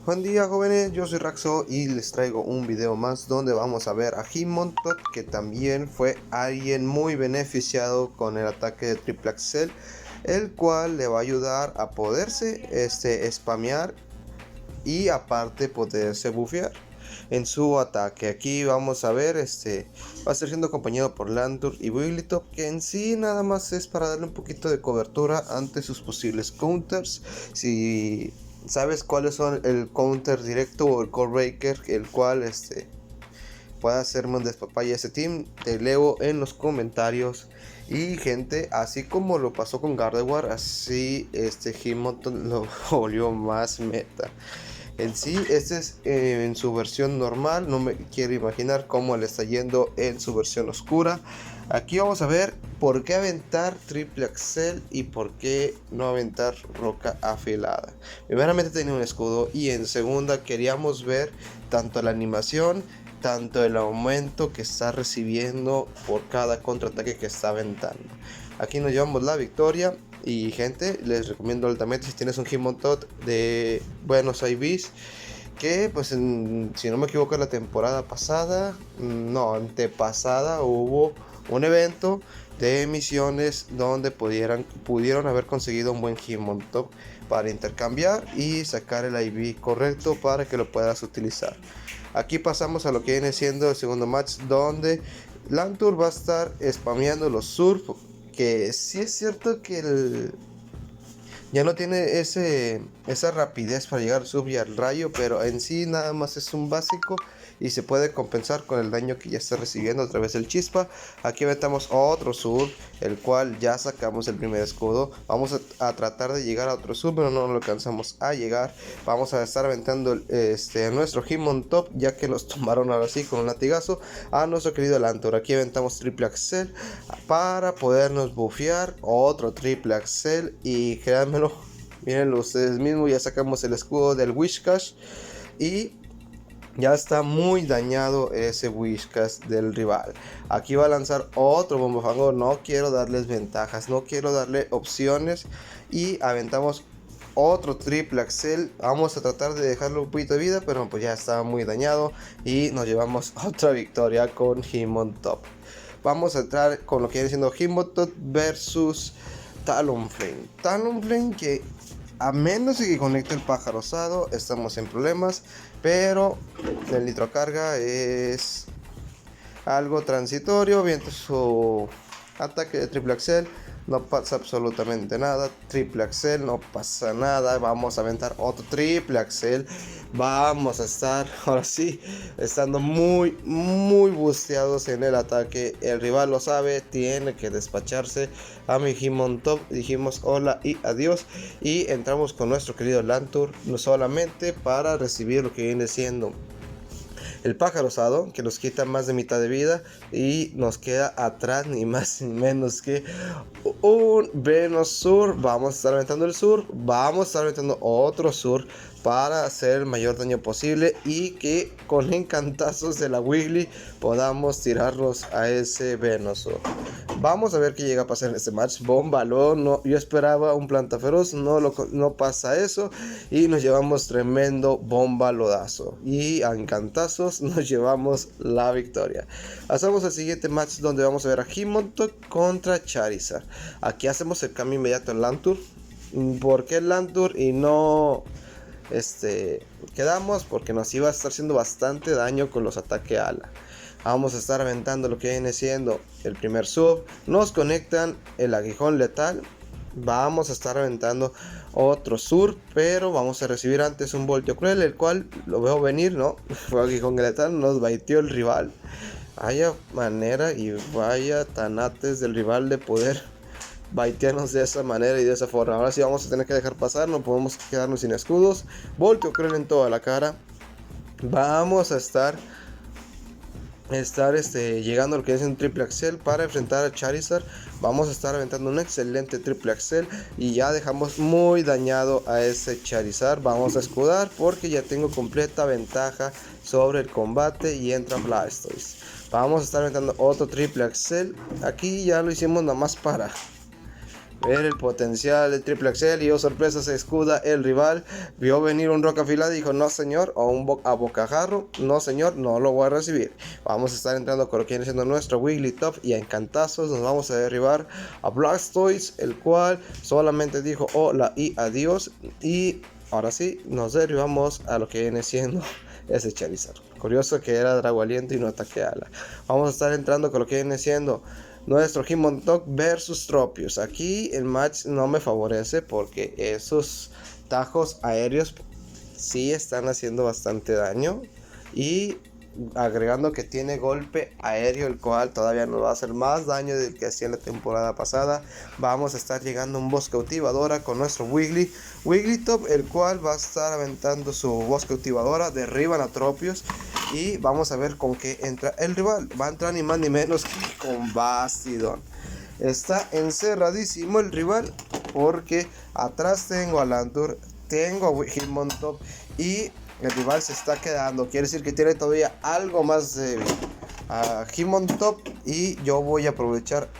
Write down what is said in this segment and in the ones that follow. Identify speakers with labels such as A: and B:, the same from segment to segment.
A: Buen día jóvenes, yo soy Raxo y les traigo un video más donde vamos a ver a Hitmontop, que también fue alguien muy beneficiado con el ataque de Triple Axel, el cual le va a ayudar a poderse spamear y aparte poderse bufear en su ataque. Aquí vamos a ver, va a estar siendo acompañado por Lantur y Wigglytuff, que en sí nada más es para darle un poquito de cobertura ante sus posibles counters. Si sabes cuáles son el counter directo o el core breaker, el cual pueda hacerme un despapaya a ese team, te leo en los comentarios. Y gente, así como lo pasó con Gardevoir, así Hitmontop lo volvió más meta. En sí, este es en su versión normal. No me quiero imaginar cómo le está yendo en su versión oscura. Aquí vamos a ver por qué aventar Triple Axel y por qué no aventar roca afilada. Primeramente tenía un escudo y en segunda queríamos ver tanto la animación, tanto el aumento que está recibiendo por cada contraataque que está aventando. Aquí nos llevamos la victoria. Y gente, les recomiendo altamente si tienes un Hitmontop de buenos IVs, que pues si no me equivoco la temporada pasada, no, antepasada, hubo un evento de misiones donde pudieron haber conseguido un buen Hitmontop para intercambiar y sacar el IV correcto para que lo puedas utilizar. Aquí pasamos a lo que viene siendo el segundo match, donde Lantur va a estar spameando los surf, que sí es cierto que ya no tiene esa rapidez para llegar al sub y al rayo, pero en sí nada más es un básico y se puede compensar con el daño que ya está recibiendo a través del chispa. Aquí aventamos otro sub, el cual ya sacamos el primer escudo. Vamos a tratar de llegar a otro sub, pero no lo alcanzamos a llegar. Vamos a estar aventando nuestro Hitmontop, ya que los tomaron ahora sí con un latigazo a nuestro querido Lantur. Aquí aventamos Triple Axel para podernos bufear, otro Triple Axel, y créanmelo, mírenlo ustedes mismos, ya sacamos el escudo del Whiscash y ya está muy dañado ese Whiscash del rival. Aquí va a lanzar otro Bombafango. No quiero darles ventajas, no quiero darle opciones, y aventamos otro Triple Axel. Vamos a tratar de dejarle un poquito de vida, pero pues ya está muy dañado y nos llevamos otra victoria con Hitmontop. Vamos a entrar con lo que viene siendo Hitmontop versus Talonflame. Talonflame, que a menos de que conecte el pájaro osado estamos en problemas, pero el nitrocarga es algo transitorio. Viendo su ataque de Triple Axel, no pasa absolutamente nada. Triple Axel, no pasa nada. Vamos a aventar otro Triple Axel. Vamos a estar, ahora sí, estando muy busteados en el ataque. El rival lo sabe, tiene que despacharse a mi Hitmontop. Dijimos hola y adiós, y entramos con nuestro querido Lantur, no solamente para recibir lo que viene siendo el pájaro osado, que nos quita más de mitad de vida, y nos queda atrás ni más ni menos que un Venusaur. Vamos a estar aventando el sur, vamos a estar aventando otro sur para hacer el mayor daño posible y que con encantazos de la Wiggly podamos tirarlos a ese Venusaur. Vamos a ver qué llega a pasar en este match. Bombalón, no, yo esperaba un Plantaferoz, no pasa eso, y nos llevamos tremendo bombalodazo, y a encantazos nos llevamos la victoria. Pasamos al siguiente match, donde vamos a ver a Hitmontop contra Charizard. Aquí hacemos el cambio inmediato en Lantur. ¿Por qué Lantur y no quedamos? Porque nos iba a estar haciendo bastante daño con los ataques ala. Vamos a estar aventando lo que viene siendo el primer sub. Nos conectan el aguijón letal. Vamos a estar aventando otro sur, pero vamos a recibir antes un voltio cruel, el cual lo veo venir, ¿no? Fue aguijón letal, nos baiteó el rival. Vaya manera y vaya tanates del rival de poder baitearnos de esa manera y de esa forma. Ahora sí vamos a tener que dejar pasar, no podemos quedarnos sin escudos. Voltio cruel en toda la cara. Vamos a estar llegando a lo que es un Triple Axel para enfrentar a Charizard. Vamos a estar aventando un excelente Triple Axel y ya dejamos muy dañado a ese Charizard. Vamos a escudar porque ya tengo completa ventaja sobre el combate y entra Blastoise. Vamos a estar aventando otro Triple Axel. Aquí ya lo hicimos nada más para ver el potencial del Triple Axel y oh sorpresa se escuda el rival. Vio venir un roca afilada y dijo no señor, o un a bocajarro, no señor, no lo voy a recibir. Vamos a estar entrando con lo que viene siendo nuestro Wigglytuff y a encantazos nos vamos a derribar a Blastoise, el cual solamente dijo hola y adiós. Y ahora sí, nos derribamos a lo que viene siendo ese Charizard. Curioso que era Drago Aliento y no Ataque Ala. Vamos a estar entrando con lo que viene siendo nuestro Hitmontop versus Tropius. Aquí el match no me favorece porque esos tajos aéreos sí están haciendo bastante daño. Y agregando que tiene golpe aéreo, el cual todavía nos va a hacer más daño del que hacía la temporada pasada. Vamos a estar llegando a un voz cautivadora con nuestro Wigglytuff, el cual va a estar aventando su voz cautivadora. Derriban a Tropius y vamos a ver con qué entra el rival. Va a entrar ni más ni menos que con Bastiodon. Está encerradísimo el rival porque atrás tengo a Lantur, tengo a Hitmontop y el rival se está quedando. Quiere decir que tiene todavía algo más débil a Hitmontop y yo voy a aprovechar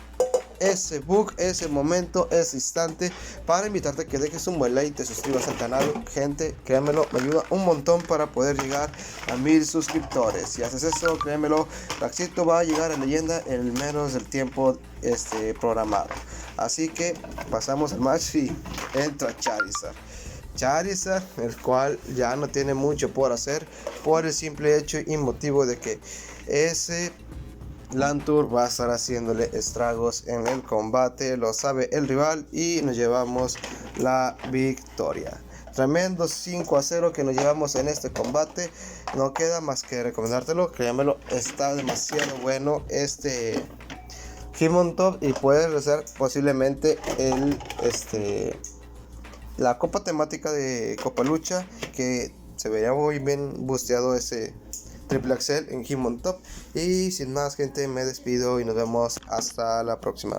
A: ese bug, ese momento, ese instante para invitarte a que dejes un buen like y te suscribas al canal. Gente, créanmelo, me ayuda un montón para poder llegar a 1000 suscriptores. Si haces eso, créanmelo, Raxito va a llegar a leyenda en menos del tiempo programado. Así que pasamos al match y entra Charizard, el cual ya no tiene mucho por hacer por el simple hecho y motivo de que ese Lantur va a estar haciéndole estragos en el combate, lo sabe el rival y nos llevamos la victoria. Tremendo 5-0 que nos llevamos en este combate. No queda más que recomendártelo, créanmelo, está demasiado bueno este Hitmontop y puede ser posiblemente la copa temática de Copa Lucha, que se vería muy bien busteado ese Triple Axel en Hitmontop. Y sin más, gente, me despido y nos vemos hasta la próxima.